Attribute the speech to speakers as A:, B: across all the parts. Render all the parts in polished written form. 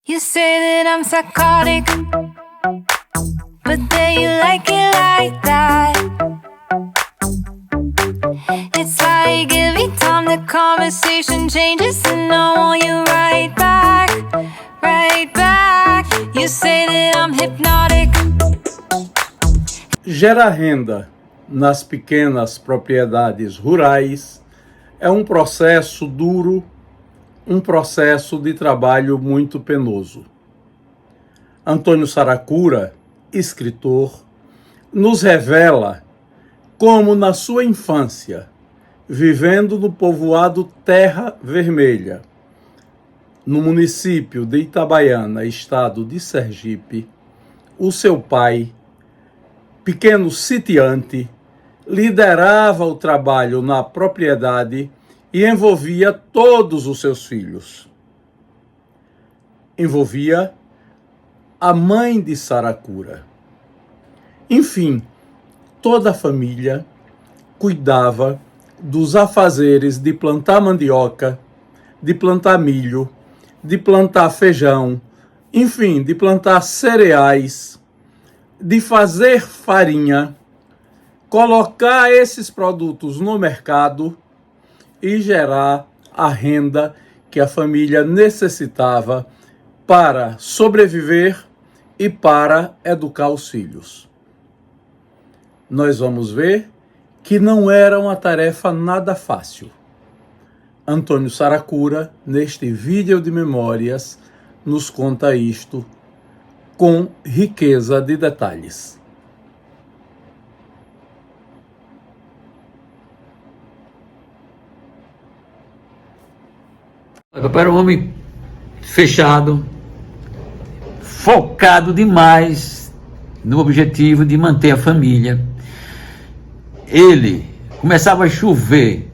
A: You say that I'm psychotic, but then you like it like that. It's like every time the conversation changes and I want you right back, right back. You say that I'm hypnotic.
B: Gerar renda nas pequenas propriedades rurais é um processo duro, um processo de trabalho muito penoso. Antônio Saracura, escritor, nos revela como na sua infância, vivendo no povoado Terra Vermelha, no município de Itabaiana, estado de Sergipe, o seu pai, pequeno sitiante, liderava o trabalho na propriedade e envolvia todos os seus filhos. Envolvia a mãe de Saracura. Enfim, toda a família cuidava dos afazeres de plantar mandioca, de plantar milho, de plantar feijão, enfim, de plantar cereais, de fazer farinha, colocar esses produtos no mercado e gerar a renda que a família necessitava para sobreviver e para educar os filhos. Nós vamos ver que não era uma tarefa nada fácil. Antônio Saracura, neste vídeo de memórias, nos conta isto com riqueza de detalhes.
C: Papai era um homem fechado, focado demais no objetivo de manter a família. Ele começava a chover,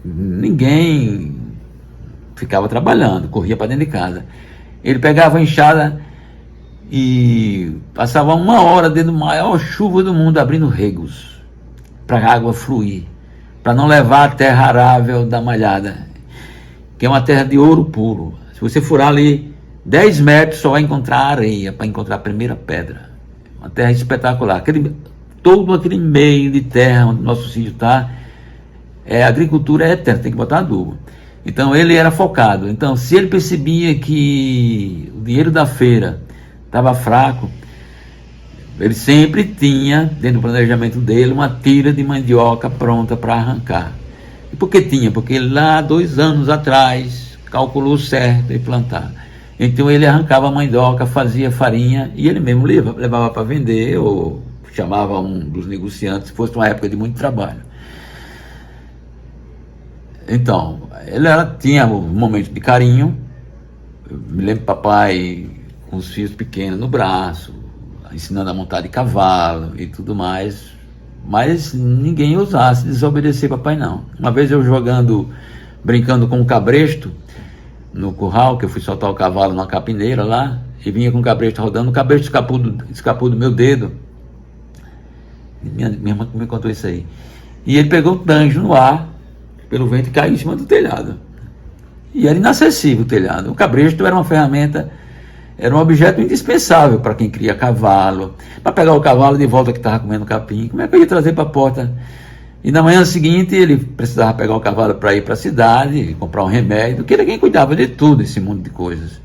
C: ninguém ficava trabalhando, corria para dentro de casa. Ele pegava a enxada e passava 1 hora dentro da maior chuva do mundo, abrindo regos para a água fluir, para não levar a terra arável da malhada, que é uma terra de ouro puro. Se você furar ali 10 metros, só vai encontrar areia para encontrar a primeira pedra. Uma terra espetacular. Todo aquele meio de terra onde nosso sítio está, a agricultura é eterna, tem que botar adubo. Então ele era focado. Então, se ele percebia que o dinheiro da feira estava fraco, ele sempre tinha, dentro do planejamento dele, uma tira de mandioca pronta para arrancar. E por que tinha? Porque lá 2 anos atrás calculou certo e plantar. Então ele arrancava a mandioca, fazia farinha e ele mesmo levava para vender ou chamava um dos negociantes, se fosse uma época de muito trabalho. Então, ele tinha um momento de carinho. Eu me lembro papai com os filhos pequenos no braço, ensinando a montar de cavalo e tudo mais. Mas ninguém ousasse desobedecer papai, não. Uma vez eu brincando com um cabresto no curral, que eu fui soltar o cavalo numa capineira lá, e vinha com o cabresto rodando, o cabresto escapou do meu dedo. Minha irmã me contou isso aí. E ele pegou o tanjo no ar, pelo vento, e caiu em cima do telhado. E era inacessível o telhado. O cabresto era uma ferramenta, era um objeto indispensável para quem cria cavalo, para pegar o cavalo de volta que estava comendo capim. Como é que eu ia trazer para a porta? E na manhã seguinte ele precisava pegar o cavalo para ir para a cidade, comprar um remédio, que era quem cuidava de tudo, esse mundo de coisas.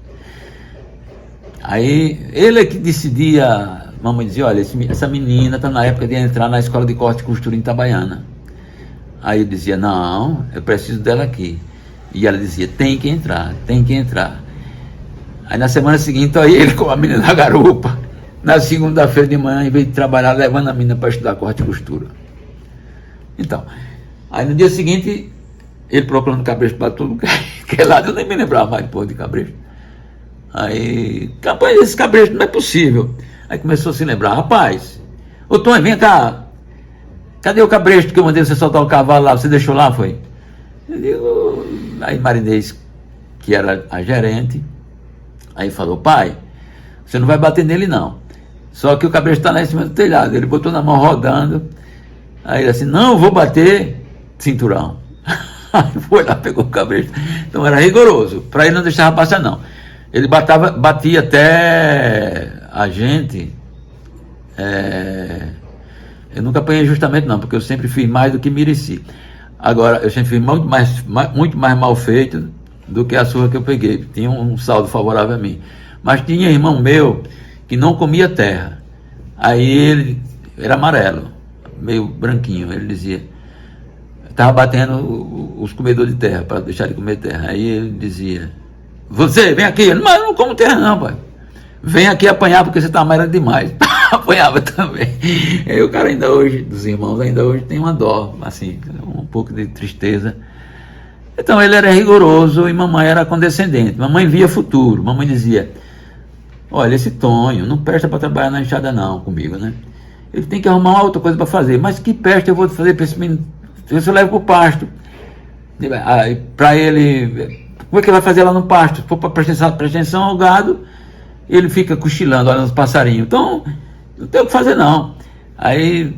C: Aí ele é que decidia, a mamãe dizia, olha, essa menina está na época de entrar na escola de corte e costura em Itabaiana. Aí eu dizia, não, eu preciso dela aqui. E ela dizia, tem que entrar, tem que entrar. Aí na semana seguinte, aí ele com a menina na garupa, na segunda-feira de manhã, em vez de trabalhar, levando a menina para estudar corte e costura. Então, aí no dia seguinte, ele procurando cabresto para tudo que é lado, eu nem me lembrava mais de cabresto. Aí, rapaz, esse cabresto não é possível. Aí começou a se lembrar, rapaz, ô Tony, vem cá, cadê o cabresto que eu mandei você soltar o cavalo lá, você deixou lá, foi? Eu digo, aí Marinês, que era a gerente, aí falou, pai, você não vai bater nele não, só que o cabresto está lá em cima do telhado. Ele botou na mão rodando, aí ele assim, não, vou bater, cinturão. Aí foi lá, pegou o cabresto. Então era rigoroso, para ele não deixar passar não. Ele batia até a gente. Eu nunca apanhei justamente não, porque eu sempre fiz mais do que mereci. Agora, eu sempre fiz muito mais mal feito do que a surra que eu peguei. Tinha um saldo favorável a mim. Mas tinha irmão meu que não comia terra. Aí ele era amarelo, meio branquinho. Ele dizia, estava batendo os comedores de terra para deixar de comer terra. Aí ele dizia, você, vem aqui. Ele, mas eu não como terra não, pai. Vem aqui apanhar porque você está amarelo demais. Apanhava também. Aí o cara ainda hoje, dos irmãos, ainda hoje tem uma dó, assim, um pouco de tristeza. Então ele era rigoroso e mamãe era condescendente. Mamãe via futuro. Mamãe dizia, olha, esse Tonho não presta para trabalhar na enxada não, comigo, né? Ele tem que arrumar uma outra coisa para fazer. Mas que peste eu vou fazer para esse menino? Eu levo para o pasto. Para ele, como é que ele vai fazer lá no pasto? Se for para prestar atenção ao gado, ele fica cochilando, olhando os passarinhos. Então, não tem o que fazer não. Aí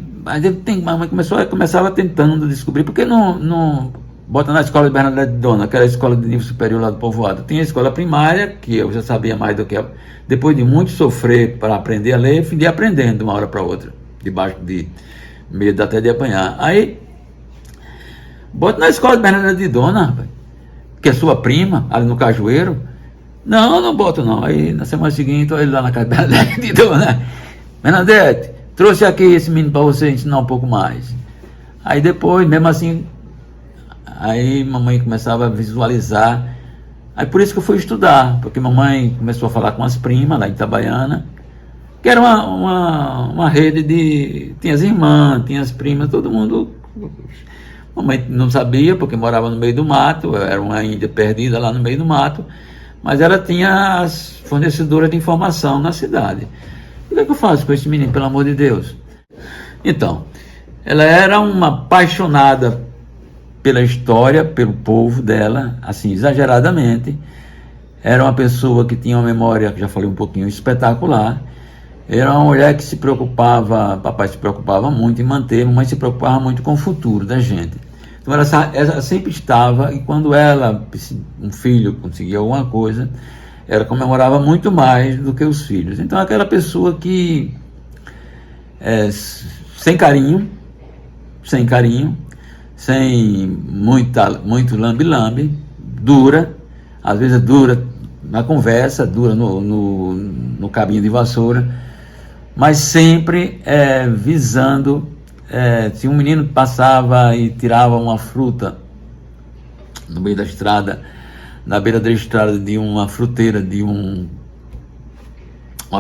C: mamãe começava tentando descobrir, por que não bota na escola de Bernadette de Dona, aquela escola de nível superior lá do povoado. Tinha a escola primária, que eu já sabia mais do que depois de muito sofrer para aprender a ler, eu fui aprendendo de uma hora para outra, debaixo de medo até de apanhar. Aí, bota na escola de Bernadette de Dona, rapaz, que é sua prima, ali no Cajueiro. Não boto não. Aí na semana seguinte, eu ele lá na casa da Bernadette de Dona. Bernadette, trouxe aqui esse menino para você ensinar um pouco mais. Aí depois, mesmo assim, aí mamãe começava a visualizar. Aí por isso que eu fui estudar, porque mamãe começou a falar com as primas lá em Itabaiana, que era uma rede de... Tinha as irmãs, tinha as primas, todo mundo... Mamãe não sabia, porque morava no meio do mato, era uma índia perdida lá no meio do mato, mas ela tinha as fornecedoras de informação na cidade. O que é que eu faço com esse menino, pelo amor de Deus? Então, ela era uma apaixonada pela história, pelo povo dela, assim, exageradamente. Era uma pessoa que tinha uma memória, que já falei um pouquinho, espetacular. Era uma mulher que se preocupava, papai se preocupava muito em manter, mamãe se preocupava muito com o futuro da gente. Então ela sempre estava, e quando um filho conseguia alguma coisa, ela comemorava muito mais do que os filhos. Então aquela pessoa que, sem carinho, sem muito lambe-lambe, dura, às vezes dura na conversa, dura no cabinho de vassoura, mas sempre visando, se um menino passava e tirava uma fruta no meio da estrada, na beira da estrada de uma fruteira de uma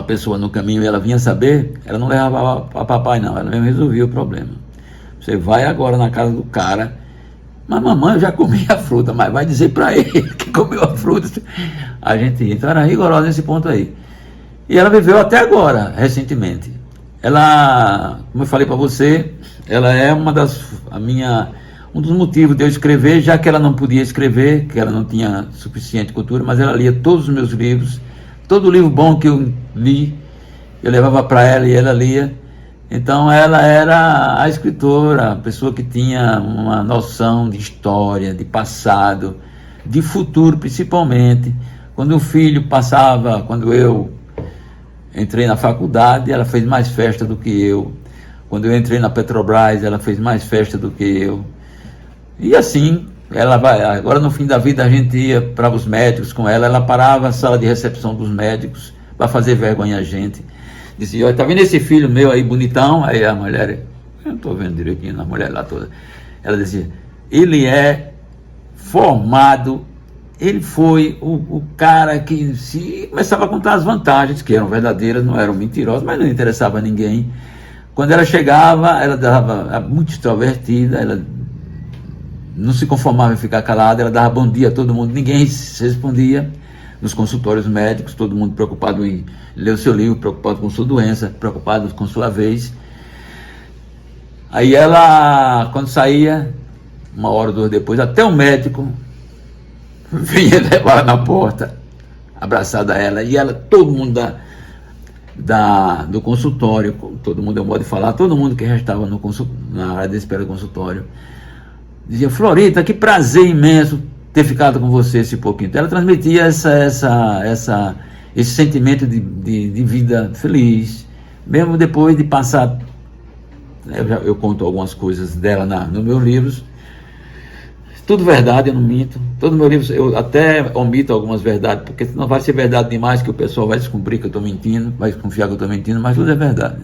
C: pessoa no caminho, e ela vinha saber, ela não levava a papai não, ela mesmo resolvia o problema. Você vai agora na casa do cara, mas mamãe, eu já comi a fruta, mas vai dizer para ele que comeu a fruta. A gente então era rigorosa nesse ponto aí. E ela viveu até agora, recentemente. Ela, como eu falei para você, ela é um dos motivos de eu escrever, já que ela não podia escrever, que ela não tinha suficiente cultura, mas ela lia todos os meus livros, todo livro bom que eu li, eu levava para ela e ela lia. Então ela era a escritora, a pessoa que tinha uma noção de história, de passado, de futuro principalmente. Quando o filho passava, quando eu entrei na faculdade, ela fez mais festa do que eu. Quando eu entrei na Petrobras, ela fez mais festa do que eu. E assim, ela vai. Agora no fim da vida a gente ia para os médicos com ela, ela parava a sala de recepção dos médicos para fazer vergonha a gente. Dizia, olha, tá vendo esse filho meu aí bonitão? Aí a mulher, eu não estou vendo direitinho, a mulher lá toda. Ela dizia, ele é formado, ele foi o cara que começava a contar as vantagens, que eram verdadeiras, não eram mentirosas, mas não interessava a ninguém. Quando ela chegava, ela dava muito extrovertida, ela não se conformava em ficar calada, ela dava bom dia a todo mundo, ninguém respondia. Nos consultórios médicos, todo mundo preocupado em ler o seu livro, preocupado com sua doença, preocupado com sua vez. Aí ela, quando saía, uma hora ou duas depois, até o médico vinha levar ela na porta, abraçada a ela, e ela, todo mundo do consultório, todo mundo é um modo de falar, todo mundo que já estava na área de espera do consultório, dizia, Florita, que prazer imenso ter ficado com você esse pouquinho. Ela transmitia esse sentimento de vida feliz, mesmo depois de passar. Eu conto algumas coisas dela nos meus livros. Tudo verdade, eu não minto. Todos os meus livros eu até omito algumas verdades, porque senão vai ser verdade demais que o pessoal vai descobrir que eu estou mentindo, vai desconfiar que eu estou mentindo, mas tudo é verdade.